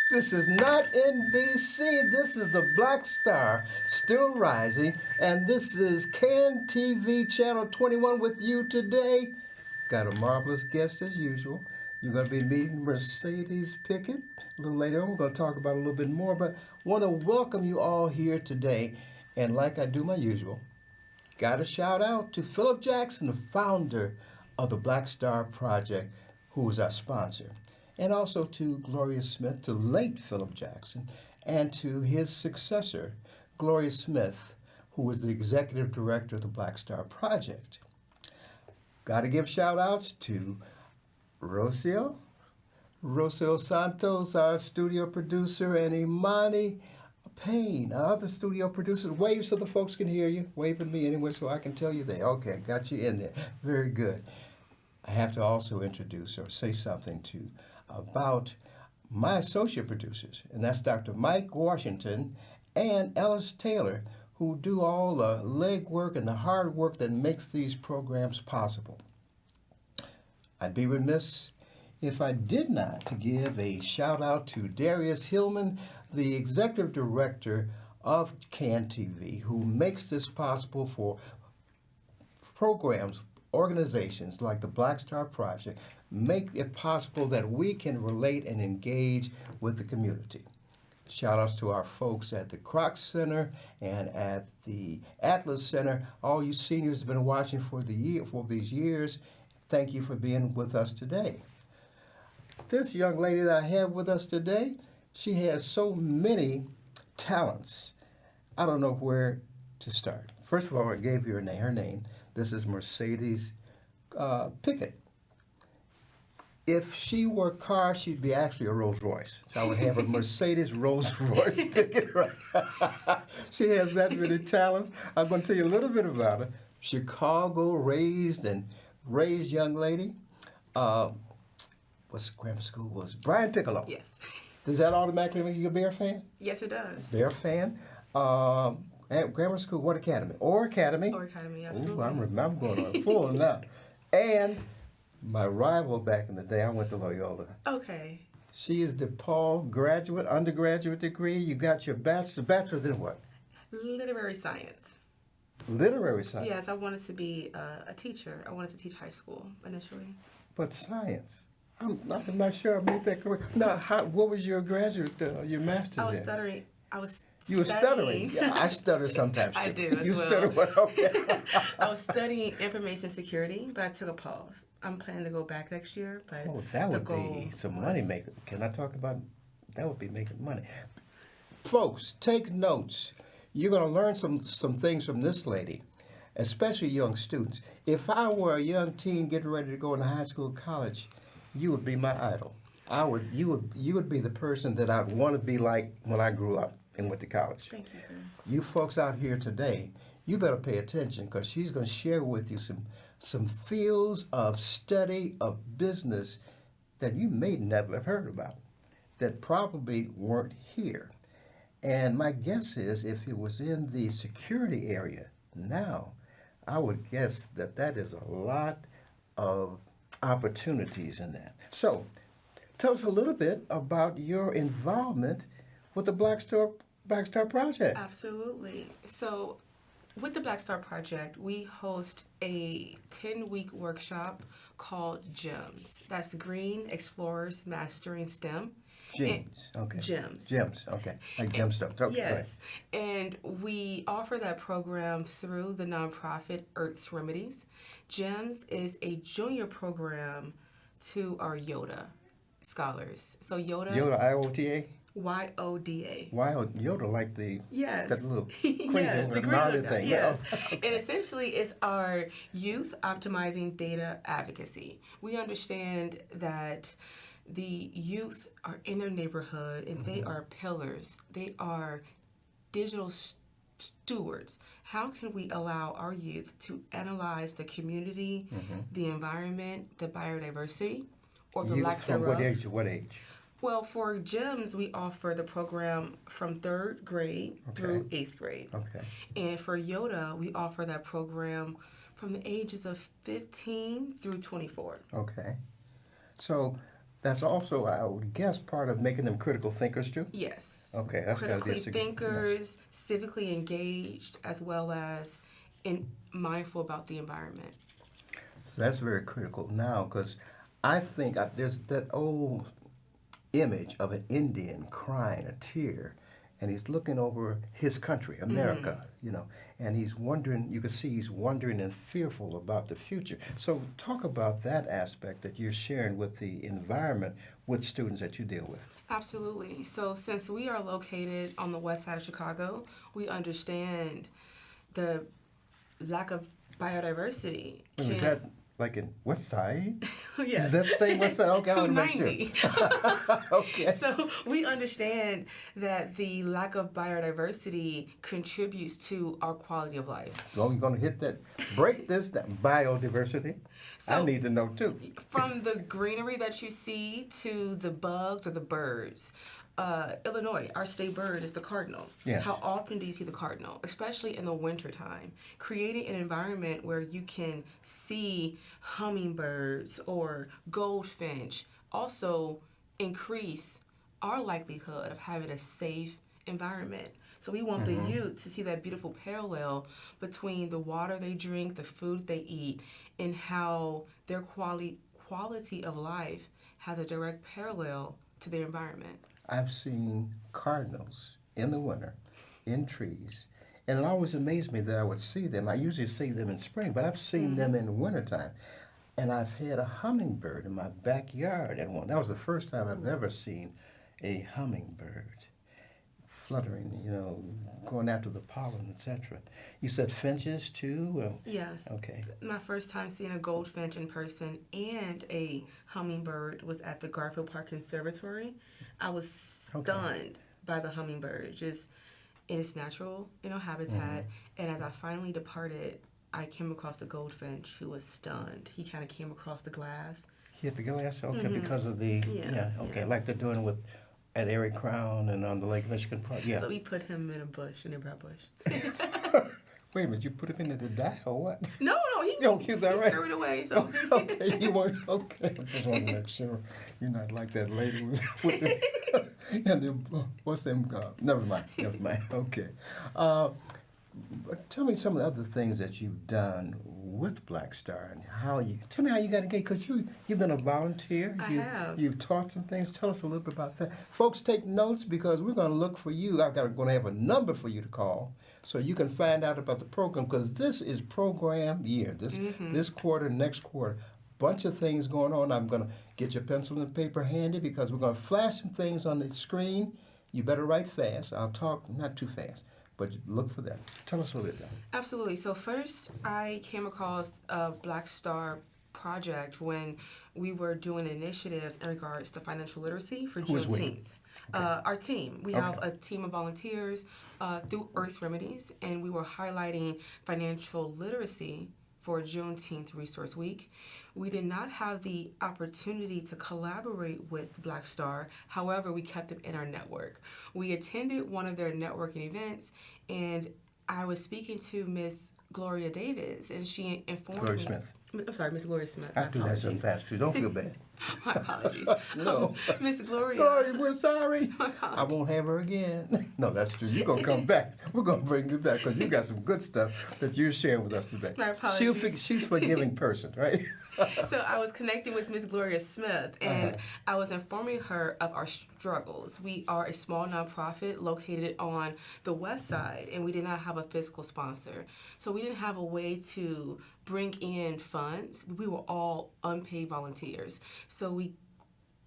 This is not NBC. This is the Black Star, still rising. And this is CAN TV Channel 21 with you today. Got a marvelous guest as usual. You're going to be meeting Mercades Pickett. A little later on, we're going to talk about it a little bit more. But want to welcome you all here today. And like I do my usual, got a shout out to Philip Jackson, the founder of the Black Star Project, who is our sponsor. And also to Gloria Smith, to late Philip Jackson, and to his successor, Gloria Smith, who was the executive director of the Black Star Project. Got to give shout outs to Rocio Santos, our studio producer, and Imani Payne, our other studio producer. Wave so the folks can hear you. Wave at me anyway so I can tell you there. Okay, got you in there. Very good. I have to also introduce or say something about my associate producers, and that's Dr. Mike Washington and Ellis Taylor, who do all the legwork and the hard work that makes these programs possible. I'd be remiss if I did not to give a shout out to Darius Hillman, the executive director of CAN TV, who makes this possible for programs, organizations like the Black Star Project, make it possible that we can relate and engage with the community. Shout outs to our folks at the Kroc Center and at the Atlas Center. All you seniors have been watching for these years. Thank you for being with us today. This young lady that I have with us today, she has so many talents. I don't know where to start. First of all, I gave you her name. This is Mercades Pickett. If she were a car, she'd be actually a Rolls Royce. So I would have a Mercedes Rolls Royce Pickett. Right? She has that many talents. I'm going to tell you a little bit about her. Chicago raised young lady. What's grammar school was? Brian Piccolo. Yes. Does that automatically make you a Bear fan? Yes, it does. Bear fan. At grammar school, what academy? Or Academy. Or Academy, absolutely. Ooh, I'm going on full now. And my rival back in the day, I went to Loyola. Okay. She is DePaul graduate, undergraduate degree. You got your bachelor's in what? Literary science. Literary science? Yes, I wanted to be a teacher. I wanted to teach high school initially. But science? I'm not sure I made that correct. Now, what was your graduate, your master's in? I was stuttering. You were stuttering? Yeah, I stutter sometimes too. I do as you well. stutter what? Okay. I was studying information security, but I took a pause. I'm planning to go back next year, but that would be some money maker. Can I talk about that? Would be making money. Folks, take notes. You're going to learn some things from this lady, especially young students. If I were a young teen getting ready to go into high school, college, you would be my idol. You would be the person that I'd want to be like when I grew up and went to college. Thank you, sir. You folks out here today, you better pay attention because she's going to share with you some fields of study of business that you may never have heard about, that probably weren't here. And my guess is if it was in the security area now, I would guess that is a lot of opportunities in that. So, tell us a little bit about your involvement with the Black Star Project. Absolutely. So, with the Black Star Project, we host a 10-week workshop called GEMS. That's Green Explorers Mastering STEM. Gems, okay. Gems, okay. Like gemstones, okay. Yes. Right. And we offer that program through the nonprofit Earth Remedies. GEMS is a junior program to our YODA scholars. So YODA, IOTA? YODA. YODA, like the yes. That little crazy thing. Yes. Okay. And essentially it's our youth optimizing data advocacy. We understand that the youth are in their neighborhood and they are pillars. They are digital stewards. How can we allow our youth to analyze the community, the environment, the biodiversity, or the lack thereof? From what age to what age? Well, for GEMS, we offer the program from 3rd grade through 8th grade. Okay. And for YODA, we offer that program from the ages of 15 through 24. Okay. So That's also, I would guess, part of making them critical thinkers too. Yes. Okay, that's got to be Critically a significant. thinkers, civically engaged, as well as mindful about the environment. So that's very critical now because I think there's that old image of an Indian crying a tear, and he's looking over his country, America, and he's wondering, you can see he's wondering and fearful about the future. So talk about that aspect that you're sharing with the environment with students that you deal with. Absolutely. So since we are located on the west side of Chicago, we understand the lack of biodiversity. Is that like in West Side? Yes. Is that the same West Side? Okay, I want to make sure. 290. Okay. So we understand that the lack of biodiversity contributes to our quality of life. Well, you're going to hit that, break this down, biodiversity. I So need to know too. from the greenery that you see to the bugs or the birds, Illinois, our state bird is the cardinal. Yes. How often do you see the cardinal, especially in the wintertime? Creating an environment where you can see hummingbirds or goldfinch also increase our likelihood of having a safe environment. So we want the youth to see that beautiful parallel between the water they drink, the food they eat, and how their quality of life has a direct parallel to their environment. I've seen cardinals in the winter in trees, and it always amazed me that I would see them. I usually see them in spring, but I've seen them in the wintertime. And I've had a hummingbird in my backyard at one. That was the first time I've ever seen a hummingbird fluttering, going after the pollen, etc. You said finches too? Well, Yes. okay. My first time seeing a goldfinch in person and a hummingbird was at the Garfield Park Conservatory. I was stunned by the hummingbird, just in its natural, habitat. And as I finally departed, I came across the goldfinch who was stunned. He kind of came across the glass. He hit the glass? Okay, because of the, Yeah. like they're doing with at Erie Crown and on the Lake Michigan Park. Yeah. So we put him in a bush, a nearby bush. Wait a minute, you put him in to die or what? No, he He all right. scurried away. So. Okay, you weren't okay. I just want to make sure you're not like that lady was with the and the what's them? Never mind. Okay. Tell me some of the other things that you've done with Black Star and tell me how you got engaged, because you've been a volunteer. I have. You've taught some things. Tell us a little bit about that. Folks, take notes because we're going to look for you. I'm going to have a number for you to call so you can find out about the program, because this is program year. This quarter, next quarter, bunch of things going on. I'm going to get your pencil and paper handy because we're going to flash some things on the screen. You better write fast. I'll talk not too fast, but look for that. Tell us a little bit. Absolutely. So first, I came across a Black Star project when we were doing initiatives in regards to financial literacy for Who is we? Juneteenth. Our team. We have a team of volunteers through Earth Remedies, and we were highlighting financial literacy for Juneteenth Resource Week. We did not have the opportunity to collaborate with Black Star. However, we kept them in our network. We attended one of their networking events, and I was speaking to Miss Gloria Davis, and she informed Gloria me. Smith. I'm sorry, Miss Gloria Smith. I do that so fast too. Don't feel bad. My apologies. No. Miss Gloria. Gloria, we're sorry. My I apologies. won't have her again. No, that's true. You're going to come back. We're going to bring you back because you got some good stuff that you're sharing with us today. My apologies. She's a forgiving person, right? So I was connecting with Miss Gloria Smith, and I was informing her of our struggles. We are a small nonprofit located on the west side, and we did not have a fiscal sponsor. So we didn't have a way to bring in funds. We were all unpaid volunteers. So we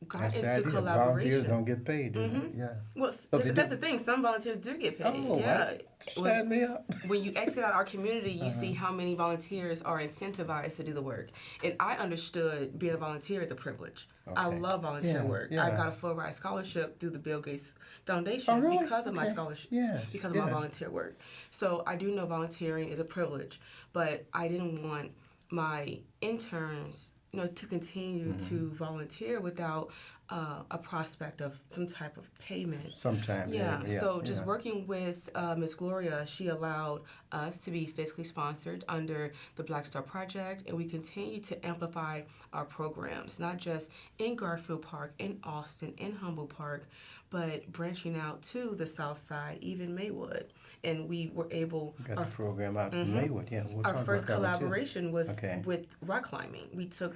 got That's the into idea. collaboration. Volunteers don't get paid, do they? Yeah. Well, that's the thing. Some volunteers do get paid. Oh, yeah. Stand me up. When you exit out our community, you see how many volunteers are incentivized to do the work. And I understood being a volunteer is a privilege. I Okay. love volunteer work. yeah. I got a full ride scholarship through the Bill Gates Foundation Oh, really? because of my Okay. scholarship, Yes, because of my yes. volunteer work. So I do know volunteering is a privilege, but I didn't want my interns, to continue to volunteer without a prospect of some type of payment. Sometime. Yeah, so just yeah. working with Ms. Gloria, she allowed us to be fiscally sponsored under the Black Star Project, and we continue to amplify our programs, not just in Garfield Park, in Austin, in Humboldt Park, but branching out to the South Side, even Maywood. And we were able... You got the program out in Maywood, yeah. We'll Our talk first about that one, too. collaboration was Okay. with rock climbing. We took...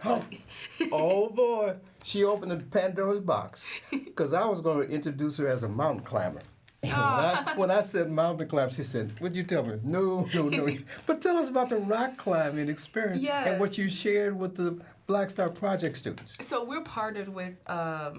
Oh boy, she opened the Pandora's box because I was going to introduce her as a mountain climber. And when I said mountain climb, she said, "What'd you tell me?" No. But tell us about the rock climbing experience and what you shared with the Black Star Project students. So we're partnered with a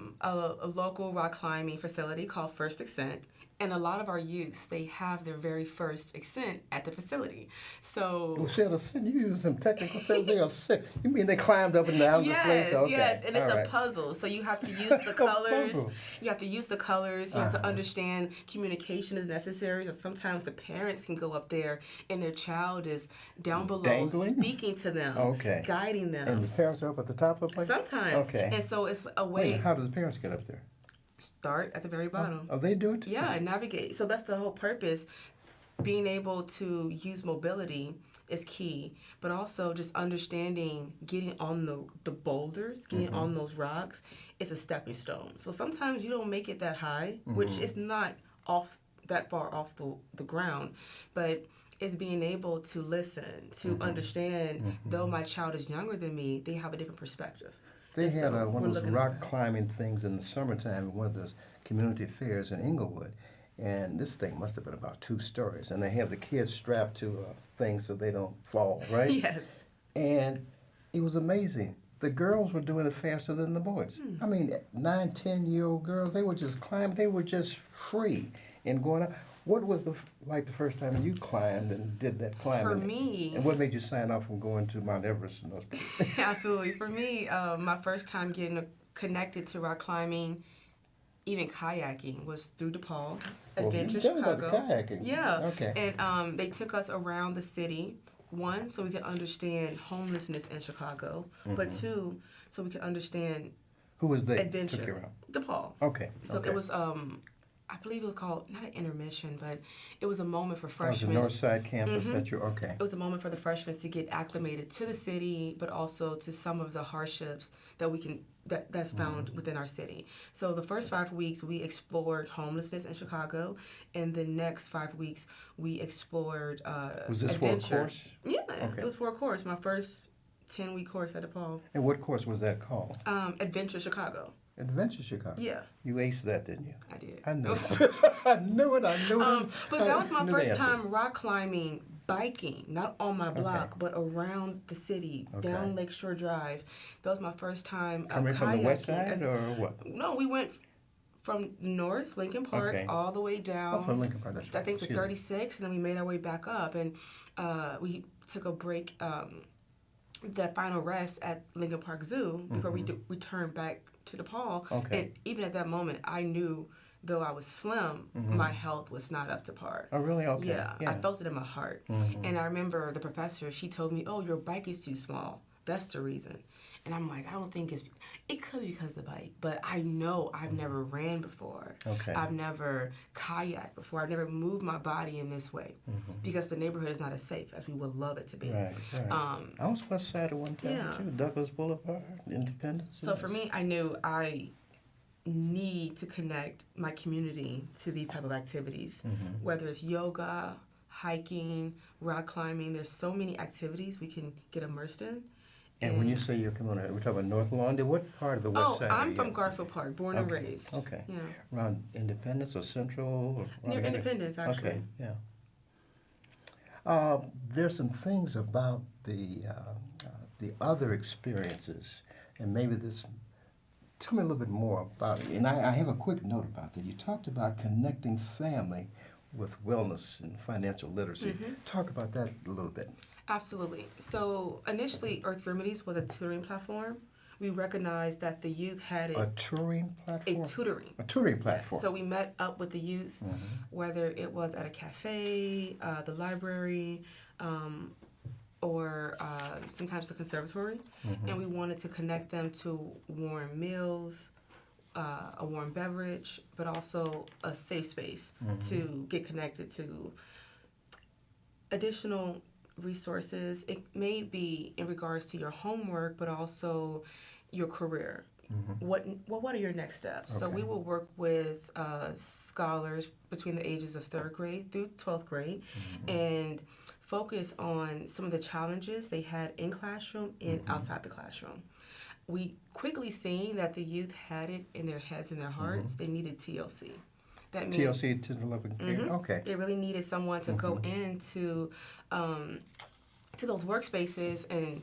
local rock climbing facility called First Ascent. And a lot of our youth, they have their very first ascent at the facility. So You said ascent. You use some technical terms. They ascent. You mean they climbed up and down the place? Okay. Yes, and it's All a right. puzzle. So you have to use the colors. Puzzle. You have to use the colors. You have to understand communication is necessary. So sometimes the parents can go up there and their child is down below Dangling? speaking to them, Okay. guiding them. And the parents are up at the top of the place? Sometimes. Okay. And so it's a Wait, way. how do the parents get up there? Start at the very bottom. Oh, they do it? Yeah, and navigate. So that's the whole purpose. Being able to use mobility is key, but also just understanding getting on the boulders, getting on those rocks is a stepping stone. So sometimes you don't make it that high, which is not off that far off the ground, but it's being able to listen, to understand, though my child is younger than me, they have a different perspective. They And had so one we're of those looking at rock that. climbing things in the summertime at one of those community fairs in Inglewood. And this thing must have been about 2 stories. And they have the kids strapped to things so they don't fall, right? Yes. And it was amazing. The girls were doing it faster than the boys. I mean, 9, 10-year-old girls, they were just climbing. They were just free and going up. What was the first time you climbed and did that climbing? For me... And what made you sign off from going to Mount Everest and those places? Absolutely. For me, my first time getting connected to rock climbing, even kayaking, was through DePaul, Adventure Tell me Chicago. about the kayaking. Yeah. Okay. And they took us around the city. 1, so we could understand homelessness in Chicago, but 2, so we could understand Who was they? adventure. Took you around? DePaul. Okay. So okay. it was, I believe it was called, not an intermission, but it was a moment for That was freshmen. the North Side campus that you're, okay. It was a moment for the freshmen to get acclimated to the city, but also to some of the hardships that that's found within our city. So the first 5 weeks we explored homelessness in Chicago, and the next 5 weeks we explored Was this adventure. for a course? Yeah, Okay. it was for a course. My first 10-week course at DePaul. And what course was that called? Adventure Chicago. Adventure Chicago. Yeah, You aced that, didn't you? I did. I knew it. I knew it. But that was my knew the first answer. time rock climbing, biking, not on my block, but around the city, down Lakeshore Drive. That was my first time Coming kayaking. from the west side or what? No, we went from north, Lincoln Park, all the way down. Oh, from Lincoln Park, that's right. I think to Excuse me. 36, and then we made our way back up. And we took a break, the final rest at Lincoln Park Zoo before we returned back to DePaul. Okay. And even at that moment, I knew, though I was slim, my health was not up to par. Oh, really? Okay. Yeah, I felt it in my heart. And I remember the professor, she told me, "Oh, your bike is too small. That's the reason." And I'm like, I don't think it could be because of the bike, but I know I've never ran before. Okay. I've never kayaked before. I've never moved my body in this way because the neighborhood is not as safe as we would love it to be. Right. I was west side at one time, Yeah. too. Douglas Boulevard, Independence. So for me, I knew I need to connect my community to these type of activities, whether it's yoga, hiking, rock climbing. There's so many activities we can get immersed in. And when you say you're coming on, we're talking about North Lawn. What part of the west side? I'm are you from in? Garfield Park, born and raised. Okay. Yeah. Around Independence or Central? Or Near around there? Independence, actually. Okay, yeah. There's some things about the other experiences, and maybe this. Tell me a little bit more about it. And I have a quick note about that. You talked about connecting family with wellness and financial literacy. Talk about that a little bit. Absolutely. So initially, Earth Remedies was a tutoring platform. We recognized that the youth had A touring platform? a tutoring. A touring platform. So we met up with the youth, whether it was at a cafe, the library, or sometimes the conservatory, and we wanted to connect them to warm meals, a warm beverage, but also a safe space to get connected to additional resources. It may be in regards to your homework, but also your career. What are your next steps? So we will work with scholars between the ages of 3rd grade through 12th grade and focus on some of the challenges they had in classroom and outside the classroom. We quickly seen that the youth had it in their heads and their hearts. They needed TLC. That means TLC to the living. Okay. they really needed someone to go into to those workspaces and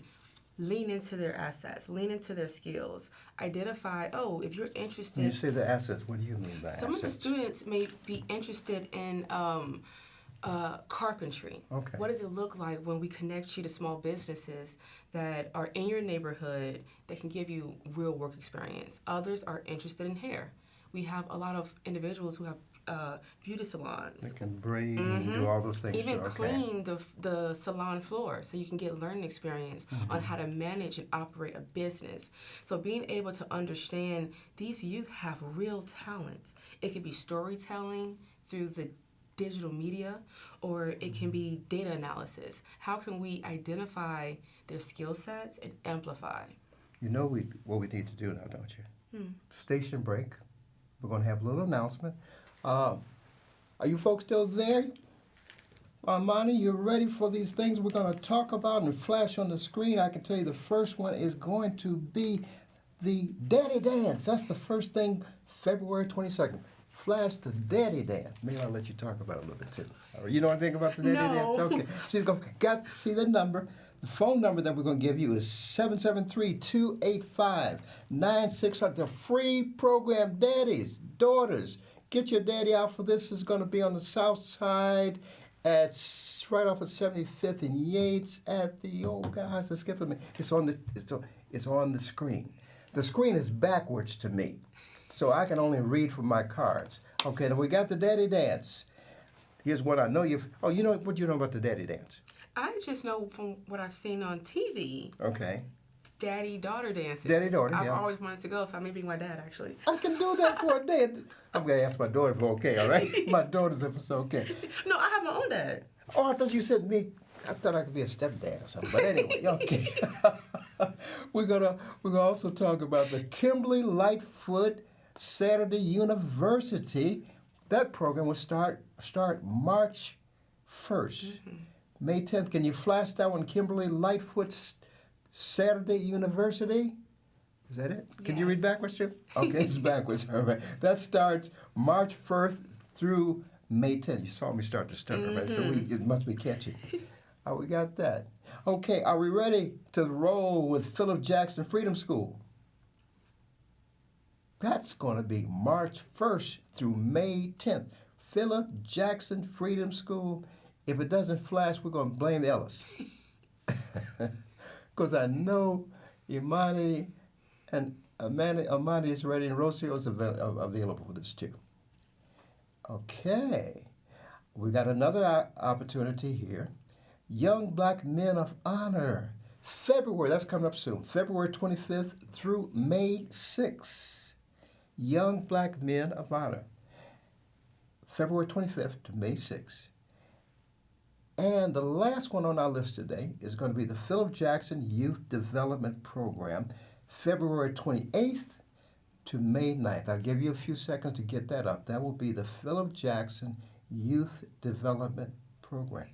lean into their assets, lean into their skills, identify, if you're interested. When you say the assets, what do you mean by assets? Some of the students may be interested in carpentry. Okay. What does it look like when we connect you to small businesses that are in your neighborhood that can give you real work experience? Others are interested in hair. We have a lot of individuals who have beauty salons. They can braid and do all those things. Even clean the salon floor so you can get learning experience on how to manage and operate a business. So being able to understand these youth have real talent. It could be storytelling through the digital media, or it can be data analysis. How can we identify their skill sets and amplify? You know what we need to do now, don't you? Station break. We're going to have a little announcement. Are you folks still there? Armani, you ready for these things we're going to talk about and flash on the screen? I can tell you the first one is going to be the Daddy Dance. That's the first thing, February 22nd. Flash the Daddy Dance. Maybe I'll let you talk about it a little bit too. You know anything about the Daddy Dance? Okay. She's going to see the number. The phone number that we're going to give you is 773-285-9600. The free program, daddies, daughters. Get your daddy out for this. It's going to be on the south side at right off of 75th and Yates at the guys, it's skipping me. It's on the screen. The screen is backwards to me, so I can only read from my cards. Okay, now we got the Daddy Dance. Here's what I know you know what you know about the Daddy Dance? I just know from what I've seen on TV. Okay. Daddy-daughter dances. Daddy-daughter, I've yeah. always wanted to go, so I may bring my dad, actually. I can do that for a day. I'm going to ask my daughter if it's okay, all right? My daughter's if it's okay. No, I have my own dad. Oh, I thought you said me. I thought I could be a stepdad or something. But anyway, okay. We're gonna also talk about the Kimberly Lightfoot Saturday University. That program will start March 1st. May 10th. Can you flash that one, Kimberly Lightfoot's Saturday University? Is that it? Can you read backwards, Jim? Okay, it's backwards. All right. That starts March 1st through May 10th. You saw me start to stutter, right? So it must be catchy. We got that. Okay, are we ready to roll with Philip Jackson Freedom School? That's going to be March 1st through May 10th. Philip Jackson Freedom School. If it doesn't flash, we're going to blame Ellis. Because I know Imani and Amani is ready and Rocio is available for this too. Okay. We got another opportunity here. Young Black Men of Honor. February, that's coming up soon. February 25th through May 6th. Young Black Men of Honor. February 25th to May 6th. And the last one on our list today is going to be the Philip Jackson Youth Development Program, February 28th to May 9th. I'll give you a few seconds to get that up. That will be the Philip Jackson Youth Development Program.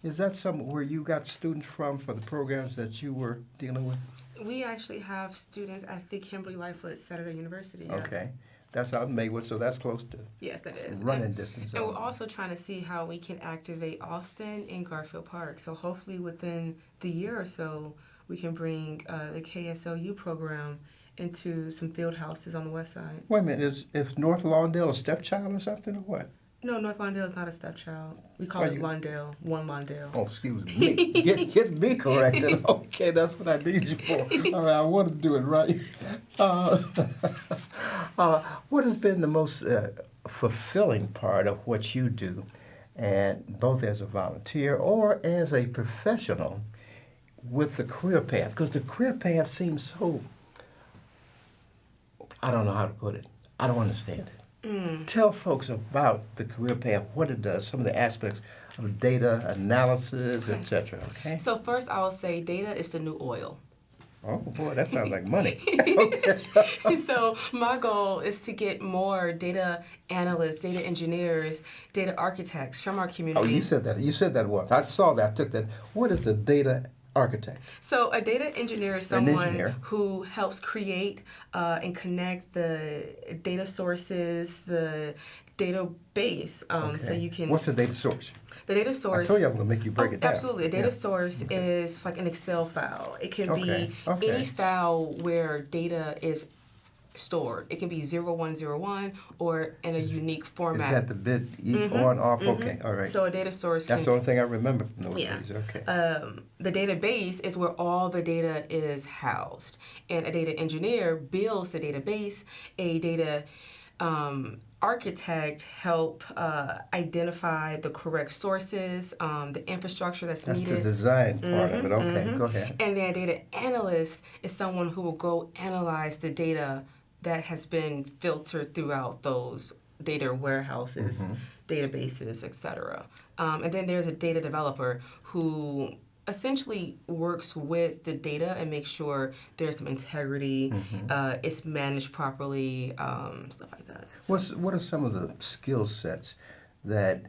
Is that something where you got students from for the programs that you were dealing with? We actually have students at the Kimberly Lightfoot Saturday University. Yes. Okay. That's out in Maywood, so that's close to yes, that is. Running distance. And we're also trying to see how we can activate Austin and Garfield Park. So hopefully within the year or so, we can bring the KSLU program into some field houses on the west side. Wait a minute, is North Lawndale a stepchild or something or what? No, North Lawndale is not a stepchild. We call it Lawndale, one Lawndale. Oh, excuse me. Get me corrected. Okay, that's what I need you for. All right, I want to do it right. What has been the most fulfilling part of what you do, and both as a volunteer or as a professional with the career path? Because the career path seems so, I don't know how to put it. I don't understand it. Tell folks about the career path, what it does, some of the aspects of data analysis, Okay. etc. Okay. So first, I will say data is the new oil. Oh boy, that sounds like money. So my goal is to get more data analysts, data engineers, data architects from our community. Oh, you said that. You said that once. I saw that. I took that. What is a data architect? So a data engineer is An someone engineer. who helps create and connect the data sources, the database, so Okay. you can. What's the data source? The data I source. told you I'm going to make you break it down. Absolutely. A data Yeah. source Okay. is like an Excel file. It can Okay, be okay. any file where data is stored. It can be 0101 or in a unique Is format. that the bit on, off? Okay, all right. So a data source That's the can. only thing I remember from those Yeah. days. Okay. The database is where all the data is housed. And a data engineer builds the database. A data architect help identify the correct sources, the infrastructure that's That's needed. the design part of it. Okay, go ahead. And then a data analyst is someone who will go analyze the data that has been filtered throughout those data warehouses, databases, etc. And then there's a data developer who essentially works with the data and makes sure there's some integrity, it's managed properly, stuff like that. What are some of the skill sets that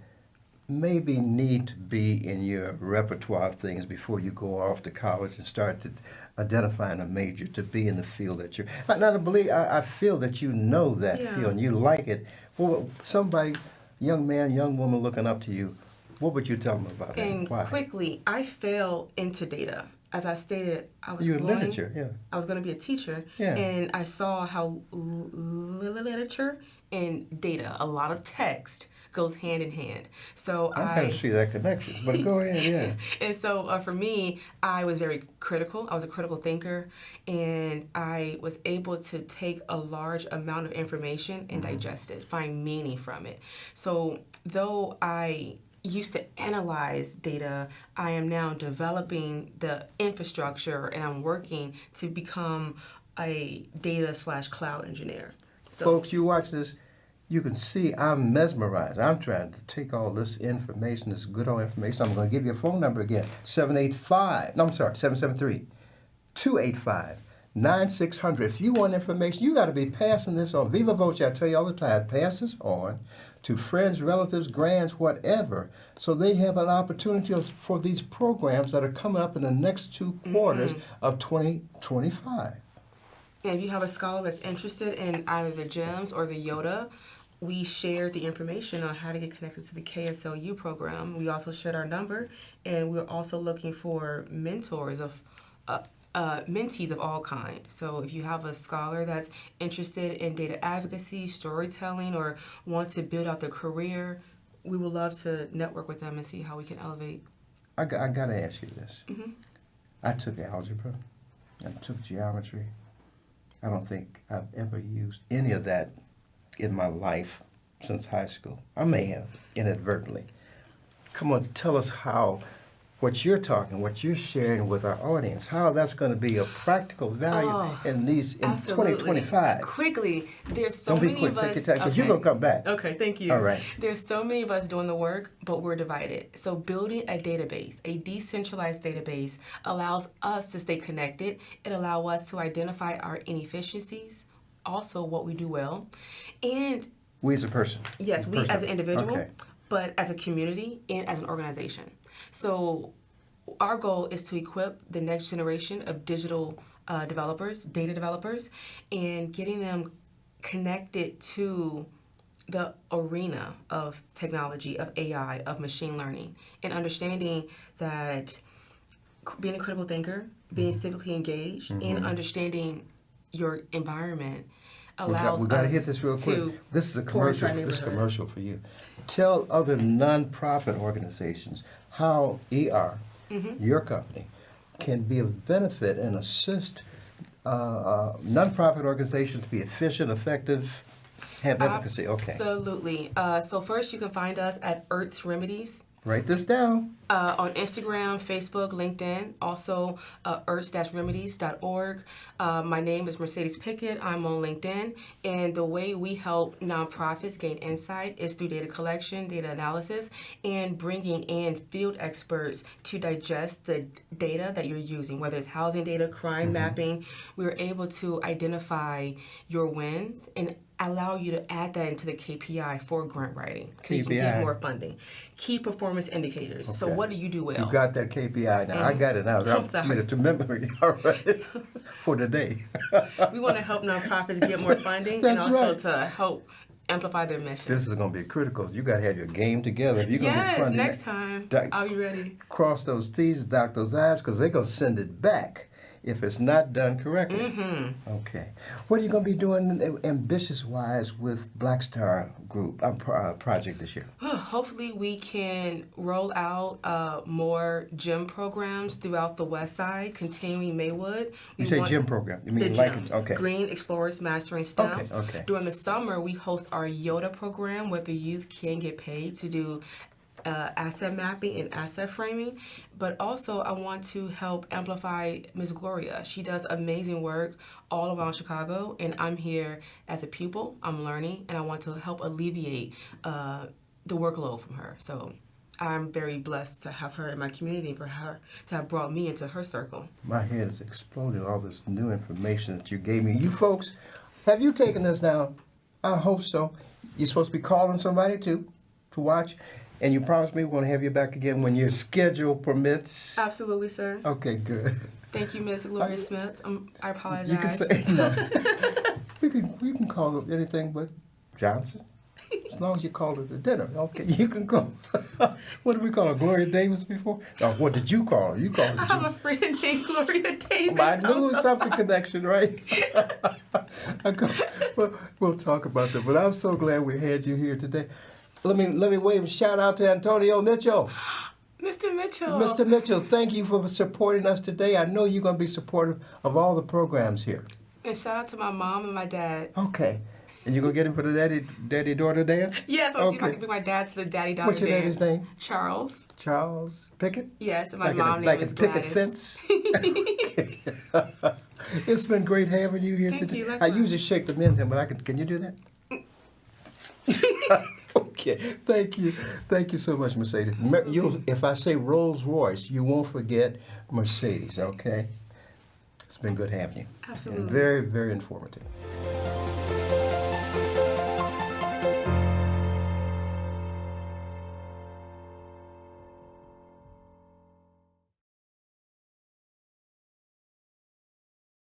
maybe need to be in your repertoire of things before you go off to college and start to identifying a major to be in the field that you're? I feel that you know that Yeah. field and you like it. Well, somebody, young man, young woman looking up to you, what would you tell them about it? And Why? quickly, I fell into data. As I stated, I was You're in going, literature, yeah. I was going to be a teacher, Yeah. and I saw how literature and data, a lot of text, goes hand in hand. So I kind of see that connection, but go ahead, yeah. And so for me, I was very critical. I was a critical thinker, and I was able to take a large amount of information and digest it, find meaning from it. So though I used to analyze data, I am now developing the infrastructure, and I'm working to become a data/cloud engineer. So, Folks, you watch this, you can see I'm mesmerized. I'm trying to take all this information, this good old information. I'm going to give you a phone number again, 773-285-9600. If you want information, you got to be passing this on. Viva Voce, I tell you all the time, pass this on to friends, relatives, grands, whatever, so they have an opportunity for these programs that are coming up in the next 2 quarters of 2025. and if you have a scholar that's interested in either the GEMS or the YODA, we shared the information on how to get connected to the KSLU program. We also shared our number, and we're also looking for mentors of mentees of all kinds. So if you have a scholar that's interested in data advocacy, storytelling, or wants to build out their career, we would love to network with them and see how we can elevate. I got to ask you this. I took algebra. I took geometry. I don't think I've ever used any of that in my life since high school. I may have inadvertently. Come on, tell us how what you're talking, what you're sharing with our audience, how that's going to be a practical value in Absolutely. 2025. Quickly, there's so Don't be many quick, of us. take your time, because you're going to come back. Okay, thank you. All right. There's so many of us doing the work, but we're divided. So building a database, a decentralized database, allows us to stay connected. It allows us to identify our inefficiencies, also what we do well, and We as a person. yes, we as an individual, Okay. but as a community and as an organization. So our goal is to equip the next generation of digital developers, data developers, and getting them connected to the arena of technology, of AI, of machine learning, and understanding that being a critical thinker, being civically engaged, and understanding your environment allows We got to us hit this real quick. to This is a pour into commercial. our This is a neighborhood. commercial for you. Tell other nonprofit organizations how ER, your company, can be of benefit and assist nonprofit organizations to be efficient, effective, have efficacy. Okay. Absolutely. So first, you can find us at Earth Remedies. Write this down. On Instagram, Facebook, LinkedIn, also earth-remedies.org. My name is Mercades Pickett. I'm on LinkedIn. And the way we help nonprofits gain insight is through data collection, data analysis, and bringing in field experts to digest the data that you're using, whether it's housing data, crime mapping. We're able to identify your wins and allow you to add that into the KPI for grant writing so you can get KPI. more funding. Key performance indicators. So Okay. what do you do well? You got that KPI now. I got it now. I'm I'm sorry. committed to memory. All right. For today. We want to help nonprofits get more funding and That's also right. to help amplify their mission. This is going to be critical. You got to have your game together. If you're going to get Yes, funding, next time I'll be ready. cross those T's, dot those I's, because they're going to send it back if it's not done correctly. Mm-hmm. Okay. What are you going to be doing ambitious-wise with Black Star Group project this year? Hopefully we can roll out more gym programs throughout the West Side, continuing Maywood. You say gym program. You mean The like gyms. it? Okay. Green Explorers Mastering STEM. Okay, okay. During the summer, we host our YODA program where the youth can get paid to do asset mapping and asset framing. But also, I want to help amplify Ms. Gloria. She does amazing work all around Chicago, and I'm here as a pupil. I'm learning, and I want to help alleviate the workload from her. So I'm very blessed to have her in my community, for her to have brought me into her circle. My head is exploding, all this new information that you gave me. You folks, have you taken this down? I hope so. You're supposed to be calling somebody to watch. And you promised me we're going to have you back again when your schedule permits. Absolutely, sir. Okay, good. Thank you, Ms. Gloria Smith. I apologize. You can say no. we can call it anything but Johnson. As long as you call it a dinner. Okay, you can call. What did we call her? Gloria Davis before? Oh, what did you call her? You called her. I have a friend named Gloria Davis. I knew it was I'm so something sorry. connection, right? We'll talk about that. But I'm so glad we had you here today. Let me wave a shout out to Antonio Mitchell. Mr. Mitchell. Mr. Mitchell, thank you for supporting us today. I know you're going to be supportive of all the programs here. And shout out to my mom and my dad. Okay. And you going to get him for the daddy-daughter dance? Yes, I'll see if I Okay. can bring my dad to the daddy-daughter What's your dance. daddy's name? Charles. Charles Pickett? Yes, and my Like mom's like name is a picket Gladys. fence? Okay. It's been great having you here Thank today. you, I likewise. usually shake the men's hand, but can you do that? Okay, thank you. Thank you so much, Mercedes. If I say Rolls Royce, you won't forget Mercedes, okay? It's been good having you. Absolutely. And very, very informative.